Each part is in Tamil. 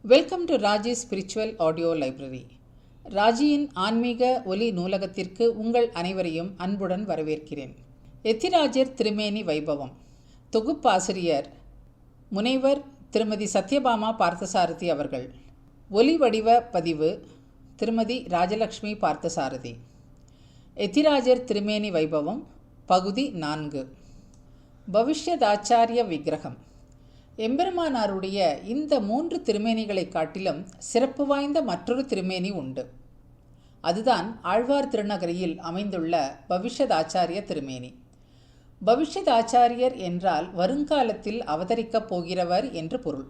Welcome to Raji spiritual audio library. ராஜியின் ஆன்மீக ஒலி நூலகத்திற்கு உங்கள் அனைவரையும் அன்புடன் வரவேற்கிறேன். எத்திராஜர் திருமேனி வைபவம். தொகுப்பாசிரியர் முனைவர் திருமதி சத்யபாமா பார்த்தசாரதி அவர்கள். ஒலி வடிவ பதிவு திருமதி ராஜலக்ஷ்மி பார்த்தசாரதி. எத்திராஜர் திருமேனி வைபவம் பகுதி 4. பவிஷ்யதாச்சாரிய விக்கிரகம். எம்பெருமானாருடைய இந்த 3 திருமேனிகளை காட்டிலும் சிறப்பு வாய்ந்த மற்றொரு திருமேனி உண்டு. அதுதான் ஆழ்வார் திருநகரியில் அமைந்துள்ள பவிஷ்யதாச்சாரிய திருமேனி. பவிஷ்யதாச்சாரியர் என்றால் வருங்காலத்தில் அவதரிக்கப் போகிறவர் என்று பொருள்.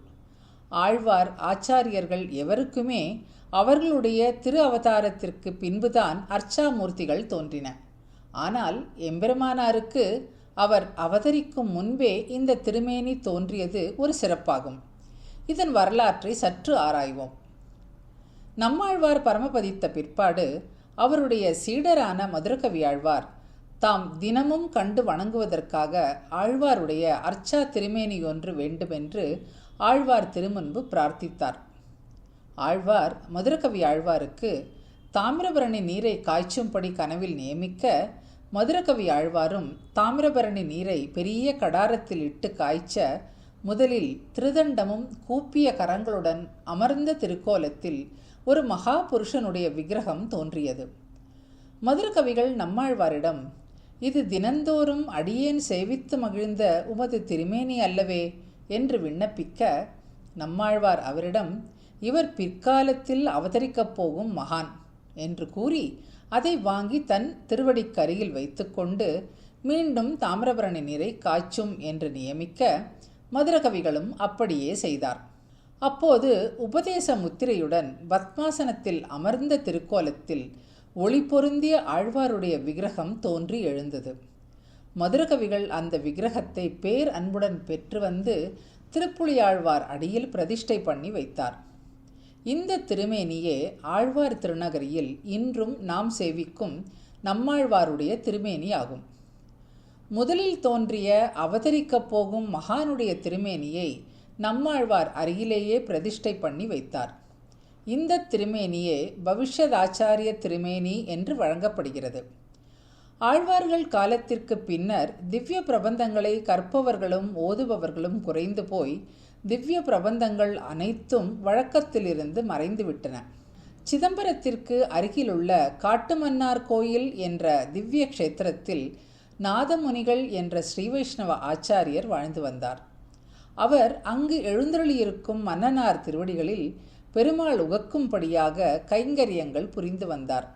ஆழ்வார் ஆச்சாரியர்கள் எவருக்குமே அவர்களுடைய திரு அவதாரத்திற்கு பின்புதான் அர்ச்சாமூர்த்திகள் தோன்றின. ஆனால் எம்பெருமானாருக்கு அவர் அவதரிக்கும் முன்பே இந்த திருமேனி தோன்றியது ஒரு சிறப்பாகும். இதன் வரலாற்றை சற்று ஆராய்வோம். நம்மாழ்வார் பரமபதித்த பிற்பாடு அவருடைய சீடரான மதுரகவி ஆழ்வார் தாம் தினமும் கண்டு வணங்குவதற்காக ஆழ்வாருடைய அர்ச்சா திருமேனி ஒன்று வேண்டுமென்று ஆழ்வார் திருமுன்பு பிரார்த்தித்தார். ஆழ்வார் மதுரகவி ஆழ்வாருக்கு தாமிரபரணி நீரை காய்ச்சும்படி கனவில் நியமிக்க, மதுரகவி ஆழ்வாரும் தாமிரபரணி நீரை பெரிய கடாரத்தில் இட்டு காய்ச்ச, முதலில் திருதண்டமும் கூப்பிய கரங்களுடன் அமர்ந்த திருக்கோலத்தில் ஒரு மகா புருஷனுடைய விக்கிரகம் தோன்றியது. மதுரகவிகள் நம்மாழ்வாரிடம், இது தினந்தோறும் அடியேன் சேவித்து மகிழ்ந்த உமது திருமேனி அல்லவே என்று விண்ணப்பிக்க, நம்மாழ்வார் அவரிடம், இவர் பிற்காலத்தில் அவதரிக்கப் போகும் மகான் என்று கூறி அதை வாங்கி தன் திருவடிக்கருகில் வைத்துக்கொண்டு மீண்டும் தாமிரபரணி நீரை காய்ச்சும் என்று நியமிக்க, மதுரகவிகளும் அப்படியே செய்தார். அப்போது உபதேச முத்திரையுடன் பத்மாசனத்தில் அமர்ந்த திருக்கோலத்தில் ஒளி பொருந்திய ஆழ்வாருடைய விக்கிரகம் தோன்றி எழுந்தது. மதுரகவிகள் அந்த விக்கிரகத்தை பேர் அன்புடன் பெற்று வந்து திருப்புலியாழ்வார் அடியில் பிரதிஷ்டை பண்ணி வைத்தார். இந்த திருமேனியே ஆழ்வார் திருநகரியில் இன்றும் நாம் சேவிக்கும் நம்மாழ்வாருடைய திருமேனி ஆகும். முதலில் தோன்றிய அவதரிக்கப் போகும் மகானுடைய திருமேனியை நம்மாழ்வார் அருகிலேயே பிரதிஷ்டை பண்ணி வைத்தார். இந்த திருமேனியே பவிஷ்யதாச்சாரிய திருமேனி என்று வழங்கப்படுகிறது. ஆழ்வார்கள் காலத்திற்கு பின்னர் திவ்ய பிரபந்தங்களை கற்பவர்களும் ஓதுபவர்களும் குறைந்து போய் திவ்ய பிரபந்தங்கள் அனைத்தும் வழக்கத்திலிருந்து மறைந்துவிட்டன. சிதம்பரத்திற்கு அருகிலுள்ள காட்டுமன்னார் கோயில் என்ற திவ்ய க்ஷேத்திரத்தில் நாதமுனிகள் என்ற ஸ்ரீ வைஷ்ணவ ஆச்சாரியர் வாழ்ந்து வந்தார். அவர் அங்கு எழுந்தருளியிருக்கும் மன்னனார் திருவடிகளில் பெருமாள் உகக்கும்படியாக கைங்கரியங்கள் புரிந்து வந்தார்.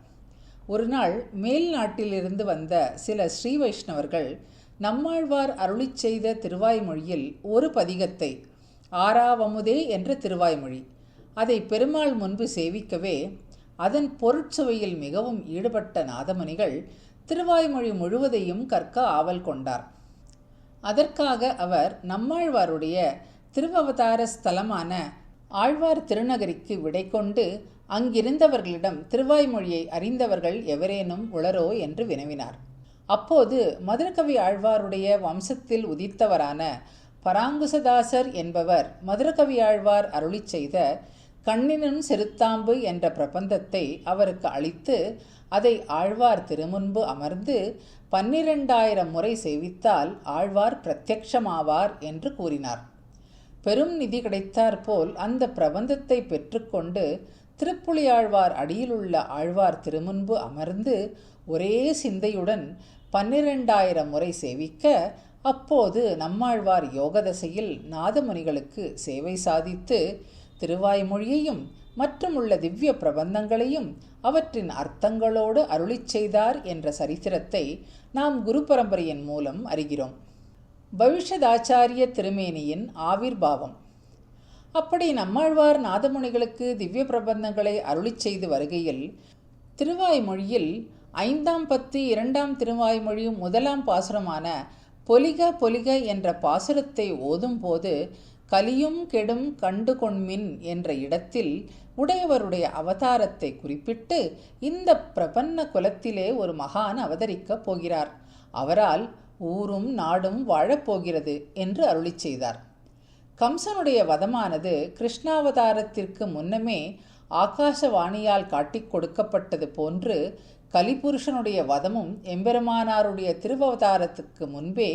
ஒரு நாள் மேல் நாட்டிலிருந்து வந்த சில ஸ்ரீ வைஷ்ணவர்கள் நம்மாழ்வார் அருளிச் செய்த திருவாய்மொழியில் ஒரு பதிகத்தை, ஆறாவமுதே என்ற திருவாய்மொழி, அதை பெருமாள் முன்பு சேவிக்கவே அதன் பொருட்சுவையில் மிகவும் ஈடுபட்ட நாதமுனிகள் திருவாய்மொழி முழுவதையும் கற்க ஆவல் கொண்டார். அதற்காக அவர் நம்மாழ்வாருடைய திருவவதார ஸ்தலமான ஆழ்வார் திருநகரிக்கு விடை கொண்டு அங்கிருந்தவர்களிடம் திருவாய்மொழியை அறிந்தவர்கள் எவரேனும் உளரோ என்று வினவினார். அப்போது மதுரகவி ஆழ்வாருடைய வம்சத்தில் உதித்தவரான பராங்குசதாசர் என்பவர் மதுரகவி ஆழ்வார் அருளிச் செய்த கண்ணினும் செருத்தாம்பு என்ற பிரபந்தத்தை அவருக்கு அளித்து அதை ஆழ்வார் திருமுன்பு அமர்ந்து 12,000 முறை சேவித்தால் ஆழ்வார் பிரத்யக்ஷமாவார் என்று கூறினார். பெரும் நிதி கிடைத்தாற்போல் அந்த பிரபந்தத்தை பெற்றுக்கொண்டு திருப்புலியாழ்வார் அடியிலுள்ள ஆழ்வார் திருமுன்பு அமர்ந்து ஒரே சிந்தையுடன் 12,000 முறை சேவிக்க, அப்போது நம்மாழ்வார் யோகதசையில் நாதமுனிகளுக்கு சேவை சாதித்து திருவாய்மொழியையும் மற்றும் உள்ள திவ்ய பிரபந்தங்களையும் அவற்றின் அர்த்தங்களோடு அருளிச் செய்தார் என்ற சரித்திரத்தை நாம் குரு பரம்பரையின் மூலம் அறிகிறோம். பவிஷ்யதாச்சாரிய திருமேனியின் ஆவிர்பாவம். அப்படி நம்மாழ்வார் நாதமுனிகளுக்கு திவ்ய பிரபந்தங்களை அருளிச் செய்து வருகையில் திருவாய்மொழியில் 5ஆம் பத்து 2ஆம் திருவாய்மொழி 1ஆம் பாசுரமான பொலிக பொலிக என்ற பாசுரத்தை ஓதும் போது கலியும் கெடும் கண்டு கொண்மின் என்ற இடத்தில் உடையவருடைய அவதாரத்தை குறிப்பிட்டு, இந்த பிரபன்ன குலத்திலே ஒரு மகான் அவதரிக்கப் போகிறார், அவரால் ஊரும் நாடும் வாழப்போகிறது என்று அருளிச் செய்தார். கம்சனுடைய வதமானது கிருஷ்ணாவதாரத்திற்கு முன்னமே ஆகாசவாணியால் காட்டிக் கொடுக்கப்பட்டது போன்று கலிபுருஷனுடைய வதமும் எம்பெருமானாருடைய திருவவதாரத்துக்கு முன்பே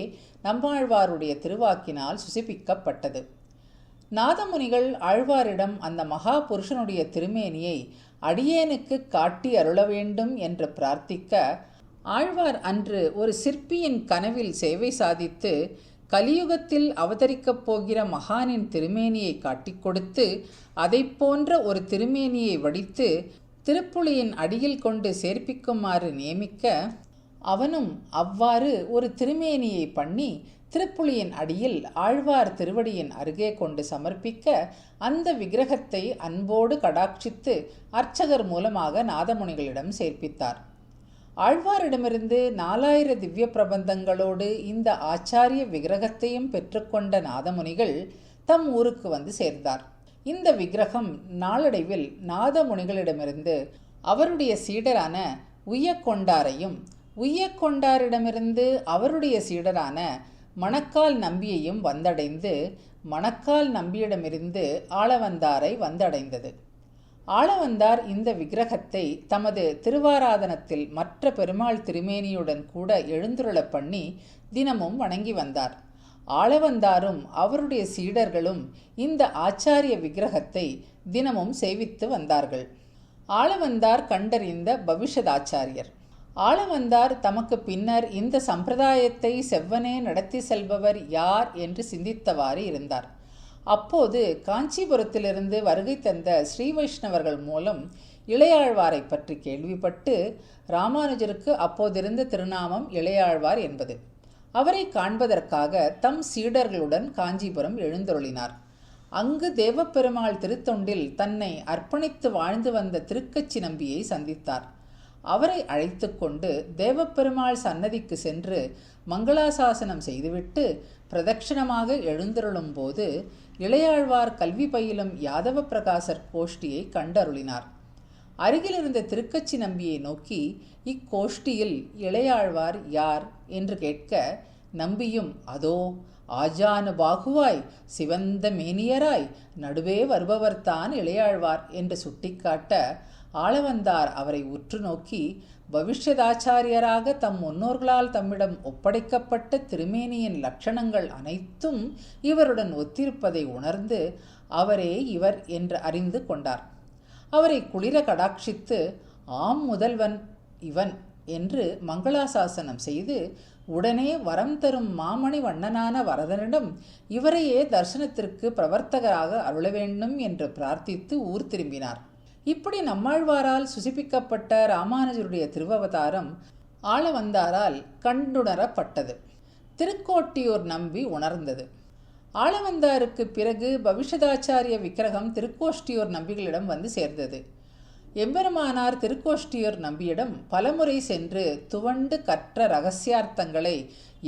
நம்மாழ்வாருடைய திருவாக்கினால் சுசிப்பிக்கப்பட்டது. நாதமுனிகள் ஆழ்வாரிடம் அந்த மகா புருஷனுடைய திருமேனியை அடியேனுக்கு காட்டி அருள வேண்டும் என்று பிரார்த்திக்க, ஆழ்வார் அன்று ஒரு சிற்பியின் கனவில் சேவை சாதித்து கலியுகத்தில் அவதரிக்கப் போகிற மகானின் திருமேனியை காட்டிக் கொடுத்து அதை போன்ற ஒரு திருமேனியை வடித்து திருப்புளியின் அடியில் கொண்டு சேர்ப்பிக்குமாறு நியமிக்க, அவனும் அவ்வாறு ஒரு திருமேனியை பண்ணி திருப்புளியின் அடியில் ஆழ்வார் திருவடியின் அருகே கொண்டு சமர்ப்பிக்க, அந்த விக்கிரகத்தை அன்போடு கடாட்சித்து அர்ச்சகர் மூலமாக நாதமுனிகளிடம் சேர்ப்பித்தார். ஆழ்வாரிடமிருந்து 4000 திவ்ய பிரபந்தங்களோடு இந்த ஆச்சாரிய விக்கிரகத்தையும் பெற்றுக்கொண்ட நாதமுனிகள் தம் ஊருக்கு வந்து சேர்ந்தார். இந்த விக்கிரகம் நாளடைவில் நாதமுனிகளிடமிருந்து அவருடைய சீடரான உய்யக்கொண்டாரையும், உய்யக்கொண்டாரிடமிருந்து அவருடைய சீடரான மணக்கால் நம்பியையும் வந்தடைந்து மணக்கால் நம்பியிடமிருந்து ஆளவந்தாரை வந்தடைந்தது. ஆளவந்தார் இந்த விக்கிரகத்தை தமது திருவாராதனத்தில் மற்ற பெருமாள் திருமேனியுடன் கூட எழுந்துருளப் பண்ணி தினமும் வணங்கி வந்தார். ஆளவந்தாரும் அவருடைய சீடர்களும் இந்த ஆச்சாரிய விக்கிரகத்தை தினமும் சேவித்து வந்தார்கள். ஆளவந்தார் கண்டறிந்த பவிஷதாச்சாரியர். ஆளவந்தார் தமக்கு பின்னர் இந்த சம்பிரதாயத்தை செவ்வனே நடத்தி செல்பவர் யார் என்று சிந்தித்தவாறு இருந்தார். அப்போது காஞ்சிபுரத்திலிருந்து வருகை தந்த ஸ்ரீ வைஷ்ணவர்கள் மூலம் இளையாழ்வாரை பற்றி கேள்விப்பட்டு, ராமானுஜருக்கு அப்போதிருந்த திருநாமம் இளையாழ்வார் என்பது, அவரை காண்பதற்காக தம் சீடர்களுடன் காஞ்சிபுரம் எழுந்தருளினார். அங்கு தேவப்பெருமாள் திருத்தொண்டில் தன்னை அர்ப்பணித்து வாழ்ந்து வந்த திருக்கச்சி நம்பியை சந்தித்தார். அவரை அழைத்து கொண்டு தேவப்பெருமாள் சன்னதிக்கு சென்று மங்களாசாசனம் செய்துவிட்டு பிரதட்சிணமாக எழுந்தருளும் போது இளையாழ்வார் கல்வி பயிலும் யாதவ பிரகாசர் கோஷ்டியை கண்டருளினார். அருகில் இருந்த திருக்கச்சி நம்பியை நோக்கி, இக்கோஷ்டியில் இளையாழ்வார் யார் என்று கேட்க, நம்பியும் அதோ ஆஜானு பாகுவாய் சிவந்த மேனியராய் நடுவே வருபவர்தான் இளையாழ்வார் என்று சுட்டிக்காட்ட, ஆளவந்தார் அவரை உற்று நோக்கி, பவிஷ்யதாச்சாரியராக தம் முன்னோர்களால் தம்மிடம் ஒப்படைக்கப்பட்ட திருமேனியின் லட்சணங்கள் அனைத்தும் இவருடன் ஒத்திருப்பதை உணர்ந்து அவரே இவர் என்று அறிந்து கொண்டார். அவரை குளிர கடாட்சித்து, ஆம் முதல்வன் இவன் என்று மங்களாசாசனம் செய்து உடனே வரம் தரும் மாமணி வண்ணனான வரதனிடம் இவரையே தரிசனத்திற்கு பிரவர்த்தகராக அருள வேண்டும் என்று பிரார்த்தித்து ஊர் திரும்பினார். இப்படி நம்மாழ்வாரால் சுசிப்பிக்கப்பட்ட ராமானுஜருடைய திருவவதாரம் ஆளவந்தாரால் கண்டுணரப்பட்டது. திருக்கோட்டியூர் நம்பி உணர்ந்தது. ஆளவந்தாருக்கு பிறகு பவிஷதாச்சாரிய விக்கிரகம் திருக்கோஷ்டியூர் நம்பிகளிடம் வந்து சேர்ந்தது. எம்பெருமானார் திருக்கோஷ்டியூர் நம்பியிடம் பலமுறை சென்று துவண்டு கற்ற இரகசியார்த்தங்களை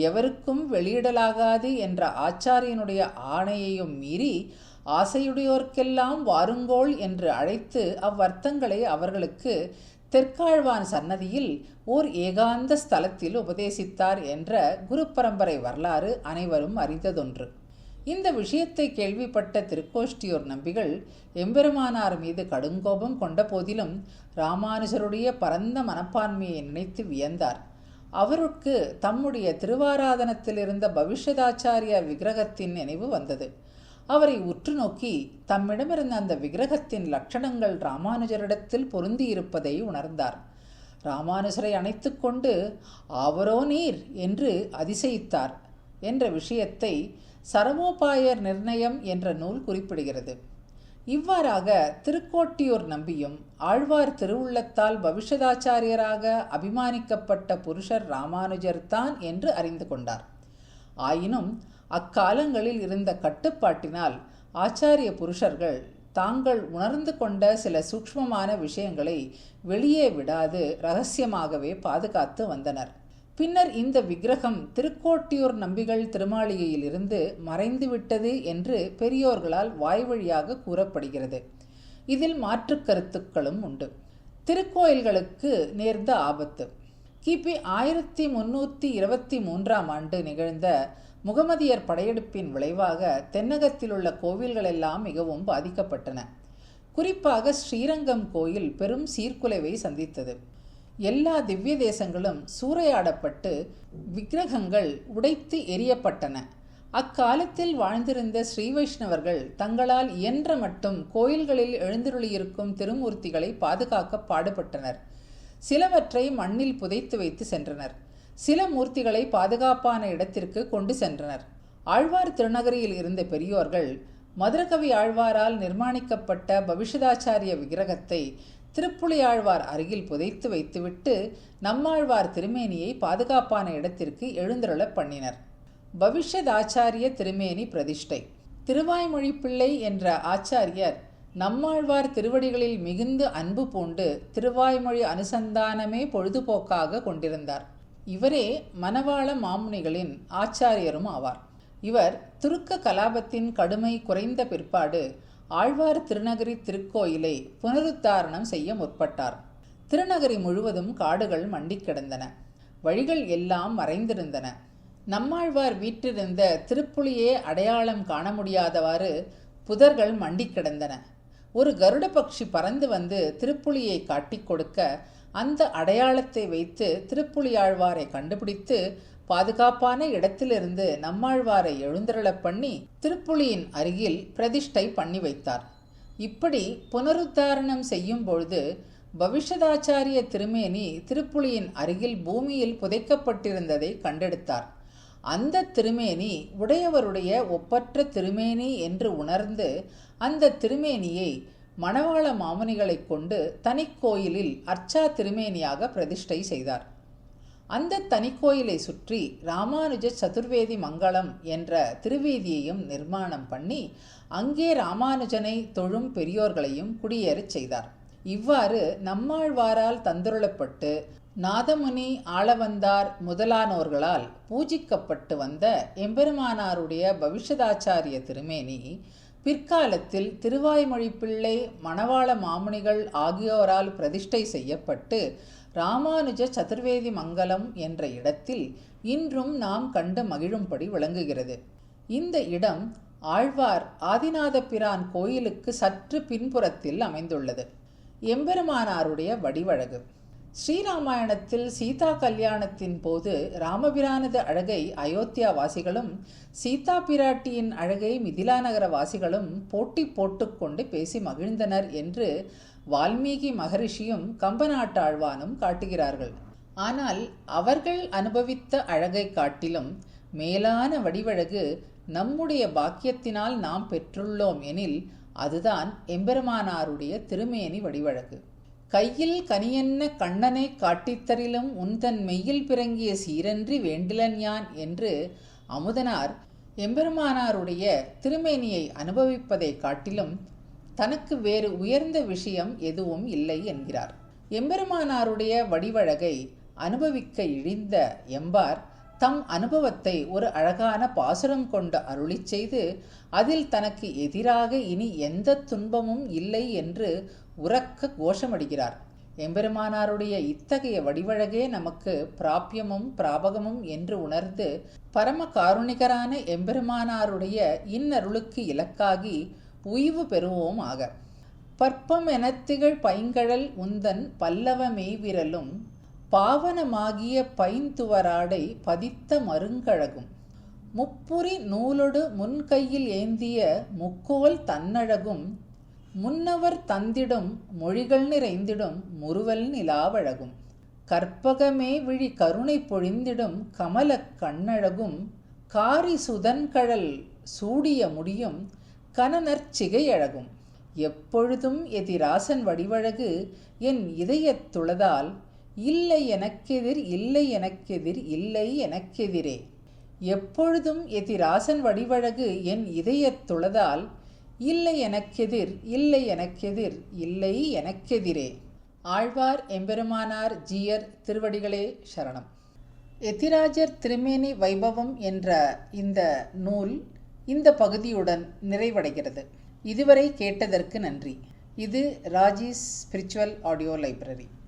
எவருக்கும் வெளியிடலாகாது என்ற ஆச்சாரியனுடைய ஆணையையும் மீறி ஆசையுடையோர்க்கெல்லாம் வாருங்கோள் என்று அழைத்து அவ்வர்த்தங்களை அவர்களுக்கு தெற்காழ்வான் சன்னதியில் ஓர் ஏகாந்த ஸ்தலத்தில் உபதேசித்தார் என்ற குரு பரம்பரை வரலாறு அனைவரும் அறிந்ததொன்று. இந்த விஷயத்தை கேள்விப்பட்ட திருக்கோஷ்டியூர் நம்பிகள் எம்பெருமானார் மீது கடுங்கோபம் கொண்ட போதிலும் ராமானுஜருடைய பரந்த மனப்பான்மையை நினைத்து வியந்தார். அவருக்கு தம்முடைய திருவாராதனத்தில் இருந்த பவிஷ்யதாச்சாரிய விக்கிரகத்தின் நினைவு வந்தது. அவரை உற்று நோக்கி தம்மிடமிருந்த அந்த விக்கிரகத்தின் லட்சணங்கள் ராமானுஜரிடத்தில் பொருந்தியிருப்பதை உணர்ந்தார். ராமானுஜரை அணைத்து கொண்டு ஆவரோ நீர் என்று அதிசயித்தார் என்ற விஷயத்தை சரமோபாயர் நிர்ணயம் என்ற நூல் குறிப்பிடுகிறது. இவ்வாறாக திருக்கோட்டியூர் நம்பியும் ஆழ்வார் திருவுள்ளத்தால் பவிஷ்யதாச்சாரியராக அபிமானிக்கப்பட்ட புருஷர் ராமானுஜர்தான் என்று அறிந்து கொண்டார். ஆயினும் அக்காலங்களில் இருந்த கட்டுப்பாட்டினால் ஆச்சாரிய புருஷர்கள் தாங்கள் உணர்ந்து கொண்ட சில சூக்ஷ்மமான விஷயங்களை வெளியே விடாது இரகசியமாகவே பாதுகாத்து வந்தனர். பின்னர் இந்த விக்கிரகம் திருக்கோட்டியூர் நம்பிகள் திருமாளிகையிலிருந்து மறைந்துவிட்டது என்று பெரியோர்களால் வாய்வழியாக கூறப்படுகிறது. இதில் மாற்று கருத்துக்களும் உண்டு. திருக்கோயில்களுக்கு நேர்ந்த ஆபத்து. கிபி 1323 நிகழ்ந்த முகமதியர் படையெடுப்பின் விளைவாக தென்னகத்தில் உள்ள கோவில்கள் எல்லாம் மிகவும் பாதிக்கப்பட்டன. குறிப்பாக ஸ்ரீரங்கம் கோயில் பெரும் சீர்குலைவை சந்தித்தது. எல்லா திவ்ய தேசங்களும் சூறையாடப்பட்டு விக்கிரகங்கள் உடைத்து எரியப்பட்டன. அக்காலத்தில் வாழ்ந்திருந்த ஸ்ரீ வைஷ்ணவர்கள் தங்களால் இயன்ற மட்டும் கோயில்களில் எழுந்தருளியிருக்கும் திருமூர்த்திகளை பாதுகாக்க பாடுபட்டனர். சிலவற்றை மண்ணில் புதைத்து வைத்து சென்றனர். சில மூர்த்திகளை பாதுகாப்பான இடத்திற்கு கொண்டு சென்றனர். ஆழ்வார் திருநகரியில் இருந்த பெரியோர்கள் மதுரகவி ஆழ்வாரால் நிர்மாணிக்கப்பட்ட பவிஷதாச்சாரிய விக்கிரகத்தை திருப்புலியாழ்வார் அருகில் புதைத்து வைத்துவிட்டு நம்மாழ்வார் திருமேனியை பாதுகாப்பான இடத்திற்கு எழுந்தருள பண்ணினர். பவிஷதாச்சாரிய திருமேனி பிரதிஷ்டை. திருவாய்மொழி பிள்ளை என்ற ஆச்சாரியர் நம்மாழ்வார் திருவடிகளில் மிகுந்து அன்பு பூண்டு திருவாய்மொழி அனுசந்தானமே பொழுதுபோக்காக கொண்டிருந்தார். இவரே மணவாள மாமுனிகளின் ஆச்சாரியரும் ஆவார். இவர் துருக்க கலாபத்தின் கடுமை குறைந்த பிற்பாடு ஆழ்வார் திருநகரி திருக்கோயிலை புனருத்தாரணம் செய்ய முற்பட்டார். திருநகரி முழுவதும் காடுகள் மண்டி கிடந்தன. வழிகள் எல்லாம் மறைந்திருந்தன. நம்மாழ்வார் வீற்றிருந்த திருப்புலியே அடையாளம் காண முடியாதவாறு புதர்கள் மண்டி கிடந்தன. ஒரு கருட பட்சி பறந்து வந்து திருப்புலியை காட்டிக் கொடுக்க அந்த அடையாளத்தை வைத்து திருப்புலியாழ்வாரை கண்டுபிடித்து பாதுகாப்பான இடத்திலிருந்து நம்மாழ்வாரை எழுந்தருள பண்ணி திருப்புலியின் அருகில் பிரதிஷ்டை பண்ணி வைத்தார். இப்படி புனருத்தாரணம் செய்யும் பொழுது பவிஷதாச்சாரிய திருமேனி திருப்புலியின் அருகில் பூமியில் புதைக்கப்பட்டிருந்ததை கண்டெடுத்தார். அந்த திருமேனி உடையவருடைய ஒப்பற்ற திருமேனி என்று உணர்ந்து அந்த திருமேனியை மணவாள மாமுனிகளை கொண்டு தனிக்கோயிலில் அர்ச்சா திருமேனியாக பிரதிஷ்டை செய்தார். அந்த தனிக்கோயிலை சுற்றி ராமானுஜ சதுர்வேதி மங்களம் என்ற திருவேதியையும் நிர்மாணம் பண்ணி அங்கே ராமானுஜனை தொழும் பெரியோர்களையும் குடியேறச் செய்தார். இவ்வாறு நம்மாழ்வாரால் தந்துருளப்பட்டு நாதமுனி ஆளவந்தார் முதலானோர்களால் பூஜிக்கப்பட்டு வந்த எம்பெருமானாருடைய பவிஷதாச்சாரிய திருமேனி பிற்காலத்தில் திருவாய்மொழி பிள்ளை மணவாள மாமுனிகள் ஆகியோரால் பிரதிஷ்டை செய்யப்பட்டு ராமானுஜ சதுர்வேதி மங்கலம் என்ற இடத்தில் இன்றும் நாம் கண்டு மகிழும்படி விளங்குகிறது. இந்த இடம் ஆழ்வார் ஆதிநாத பிரான் கோயிலுக்கு சற்று பின்புறத்தில் அமைந்துள்ளது. எம்பெருமானாருடைய வடிவழகு. ஸ்ரீராமாயணத்தில் சீதா கல்யாணத்தின் போது ராமபிரானது அழகை அயோத்தியா வாசிகளும் சீதா பிராட்டியின் அழகை மிதிலா நகர வாசிகளும் போட்டி போட்டுக்கொண்டு பேசி மகிழ்ந்தனர் என்று வால்மீகி மகரிஷியும் கம்பநாட்டாழ்வானும் காட்டுகிறார்கள். ஆனால் அவர்கள் அனுபவித்த அழகை காட்டிலும் மேலான வடிவழகு நம்முடைய பாக்கியத்தினால் நாம் பெற்றுள்ளோம் எனில் அதுதான் எம்பெருமானாருடைய திருமேனி வடிவழகு. கையில் கனியென்ன கண்ணனை காட்டித்தரிலும் உந்தன் மெய்யில் பிறங்கிய சீரன்றி வேண்டிலன் யான் என்று அமுதனார் எம்பெருமானாருடைய திருமேனியை அனுபவிப்பதை காட்டிலும் தனக்கு வேறு உயர்ந்த விஷயம் எதுவும் இல்லை என்கிறார். எம்பெருமானாருடைய வடிவழகை அனுபவிக்க இழிந்த எம்பார் தம் அனுபவத்தை ஒரு அழகான பாசுரம் கொண்டு அருளி செய்து அதில் தனக்கு எதிராக இனி எந்த துன்பமும் இல்லை என்று உரக்க கோஷமடிக்கிறார். எம்பெருமானாருடைய இத்தகைய வடிவழகே நமக்கு பிராபியமும் பிராபகமும் என்று உணர்ந்து பரம காருணிகரான எம்பெருமானாருடைய இன்னருளுக்கு இலக்காகி உய்வு பெறுவோம் ஆக. பற்பம் எனத்திகழ் பைங்கழல் உந்தன் பல்லவ மெய்விரலும் பாவனமாகிய பைந்துவராடை பதித்த மருங்கழகும் முப்புரி நூலொடு முன்கையில் ஏந்திய முக்கோல் தன்னழகும் முன்னவர் தந்திடும் மொழிகள் நிறைந்திடும் முறுவல் நிலாவழகும் கற்பகமே விழி கருணை பொழிந்திடும் கமலக் கண்ணழகும் காரி சுதன்கழல் சூடிய முடியும் கனநற்சிகையழகும் எப்பொழுதும் எதிராசன் வடிவழகு என் இதயத் துளதால் இல்லை எனக்கெதிர் இல்லை எனக்கெதிர் இல்லை எனக்கெதிரே. எப்பொழுதும் எதிராசன் வடிவழகு என் இதயத் துளதால் இல்லை எனக்கெதிர் இல்லை எனக்கெதிர் இல்லை எனக்கெதிரே. ஆழ்வார் எம்பெருமானார் ஜீயர் திருவடிகளே சரணம். எதிராஜர் திருமேனி வைபவம் என்ற இந்த நூல் இந்த பகுதியுடன் நிறைவடைகிறது. இதுவரை கேட்டதற்கு நன்றி. இது ராஜீஸ் ஸ்பிரிச்சுவல் ஆடியோ லைப்ரரி.